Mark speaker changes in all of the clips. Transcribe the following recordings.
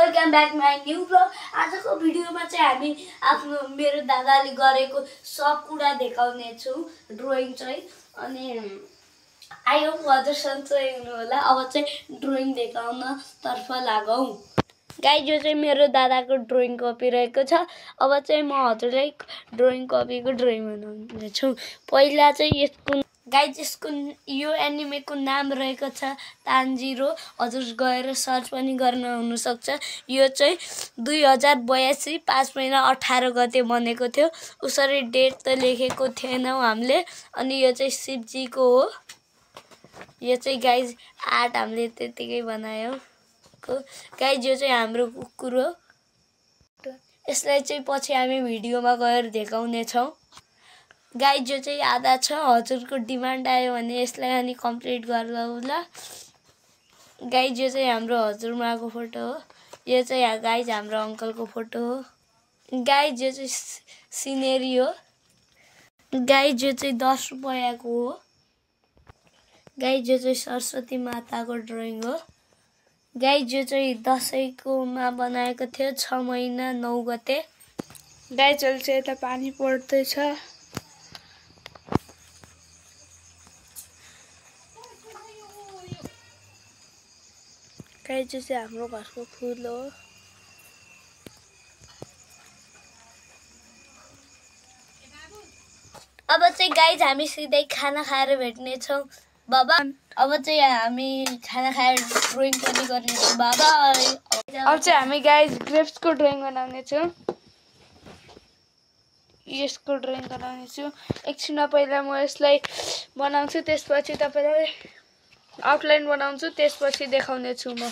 Speaker 1: Welcome back my new blog. आजको भिडियोमा चाहिँ हामी आफ्नो मेरो दादाले गरेको सब कुरा देखाउने छु ड्राइङ चाहिँ। अनि आई होप हजुरसँग चाहिँ हुनु होला। अब चाहिँ ड्राइङ देखाउन तर्फ लागौं। गाइस यो चाहिँ मेरो दादाको ड्राइङ कपी रहेको छ। अब चाहिँ म हजुरलाई ड्राइङ कपीको ड्राइङ बनाउने छु। पहिला चाहिँ यसको गाइस यसको यो एनिमेको नाम रहेको छ तान्जिरो। हजुर गएर सर्च पनि गर्न हुन सक्छ। यो चाहिँ 2082 5 महिना 18 गते बनेको थियो। उसरी डेट त लेखेको थिएन हामीले। अनि यो चाहिँ शिवजीको हो। यो चाहिँ गाइस आर्ट हामीले त्यतिकै बनायो गाइस। यो चाहिँ हाम्रो कुकुर हो। यसलाई चाहिँ पछि हामी भिडियोमा गएर देखाउने छौं। गाइस यो चाहिँ आधा छ। हजुरको डिमान्ड आयो भने यसलाई अनि कम्प्लिट गर्दा गाइस यो चाहिँ हाम्रो हजुरमाको फोटो हो। यो चाहिँ गाइस हाम्रो अंकलको फोटो हो। गाइस यो चाहिँ सिनेरी हो। गाइस यो चाहिँ 10 रुपैयाँको हो। गाइस यो चाहिँ सरस्वती माताको ड्राइङ हो। गाइस यो चाहिँ दशैँकोमा बनाएको थियो 6 महिना 9 गते।
Speaker 2: गाइस चाहिँ यता पानी पर्दैछ। गाइस यो चाहिँ हाम्रो घरको फूल हो।
Speaker 1: अब चाहिँ गाइस हामी सिधै खाना खाएर भेट्ने छौं। बाबा अब चाहिँ हामी खाना खाएर ड्राइङ पनि गर्ने छौं। बाबा
Speaker 2: अब चाहिँ हामी गाइस ग्रेप्सको ड्राइङ बनाउने छौं। यसको ड्राइङ बनाउने छु। एकछिनमा पहिला म यसलाई बनाउँछु, त्यसपछि तपाईलाई आउटलाइन बनाउँछु, त्यसपछि देखाउने छु म।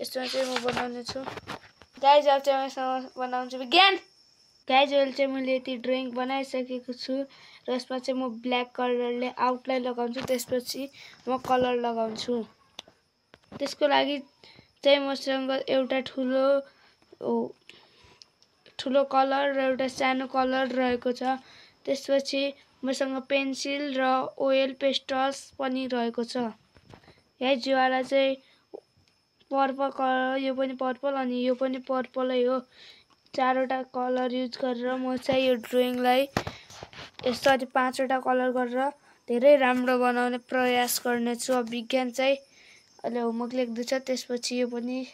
Speaker 2: यसमा चाहिँ म बनाउने छु। गाइस अब चाहिँ म यसमा बनाउँछु विज्ञान। गाइस अहिले चाहिँ मैले यति ड्राइङ बनाइसकेको छु र यसमा चाहिँ म ब्ल्याक कलरले आउटलाइन लगाउँछु, त्यसपछि म कलर लगाउँछु। त्यसको लागि चाहिँ मसँग एउटा ठुलो कलर र एउटा सानो कलर रहेको छ। त्यसपछि मसँग पेन्सिल र ओयल पेस्टल्स पनि रहेको छ। गाइस यो वाला चाहिँ पर्पल कलर, यो पनि पर्पल अनि यो पनि पर्पलै हो। चारवटा कलर युज गरेर म चाहिँ यो ड्राइङलाई यसरी 5 वटा कलर गरेर धेरै राम्रो बनाउने प्रयास गर्नेछु। अब विज्ञान चाहिँ अहिले होमवर्क लेख्दैछ, त्यसपछि यो पनि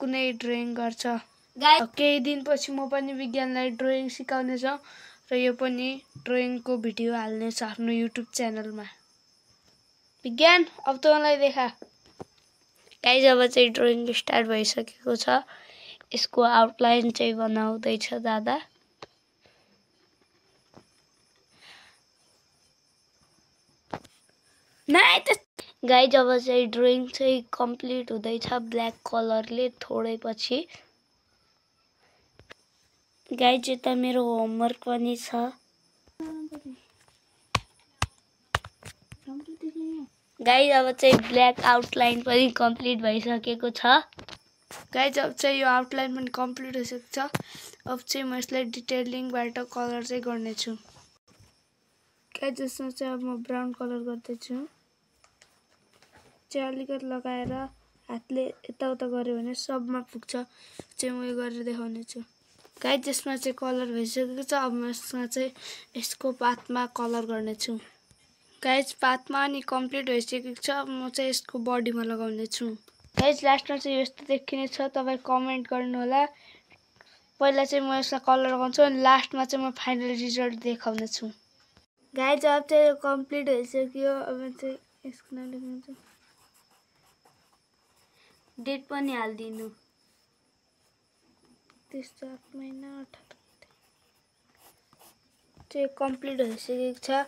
Speaker 2: कुनै ड्राइङ गर्छ। केही दिनपछि म पनि विज्ञानलाई ड्राइङ सिकाउने छु र यो पनि ड्राइङको भिडियो हाल्ने छु आफ्नो युट्युब च्यानलमा। विज्ञान अब त मलाई देखा। गाइस अब चाहिँ ड्राइङ स्टार्ट भइसकेको छ। यसको आउटलाइन चाहिँ बनाउँदैछ दादा। गाइस अब चाहिँ ड्राइङ चाहिँ कम्प्लिट हुँदैछ ब्ल्याक कलरले थोरै पछि। गाइस यता मेरो होमवर्क पनि छ। गाइस अब चाहिँ ब्ल्याक आउटलाइन पनि कम्प्लिट भइसकेको छ। गाइस अब चाहिँ यो आउटलाइन पनि कम्प्लिट भइसकेको छ। अब चाहिँ म यसलाई डिटेलिङबाट कलर चाहिँ गर्नेछु। गाइस यसमा चाहिँ अब म ब्राउन कलर गर्दैछु। चाहिँ अलिकति लगाएर हातले यताउता गर्यो भने सबमा पुग्छ। चाहिँ म यो गरेर देखाउने छु। गाइस यसमा चाहिँ कलर भइसकेको छ। अब म यसमा चाहिँ यसको पातमा कलर गर्नेछु। गाइस पातमा अनि कम्प्लिट भइसकेको छ। अब म चाहिँ यसको बडीमा लगाउने छु। गाइस लास्टमा चाहिँ यस्तो देखिने छ। तपाईं कमेन्ट गर्नु होला। पहिला चाहिँ म यसमा कलर लगाउँछु अनि लास्टमा चाहिँ म फाइनल रिजल्ट देखाउने छु। गाइस अब चाहिँ कम्प्लिट भइसक्यो। अब चाहिँ यसको नाम लेख्नुहुन्छ,
Speaker 1: डेट पनि हाल्दिनु।
Speaker 2: 7 महिना 18 चाहिँ कम्प्लिट भइसकेको छ।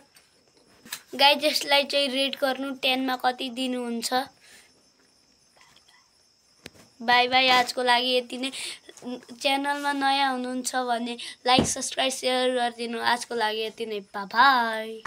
Speaker 1: गाइस यसलाई चाहिँ रेट गर्नु 10 मा कति दिनुहुन्छ। Bye bye. आजको लागि यति नै। च्यानलमा नयाँ हुनुहुन्छ भने लाइक सब्स्क्राइब शेयर गरिदिनु। आजको लागि यति नै। Bye bye.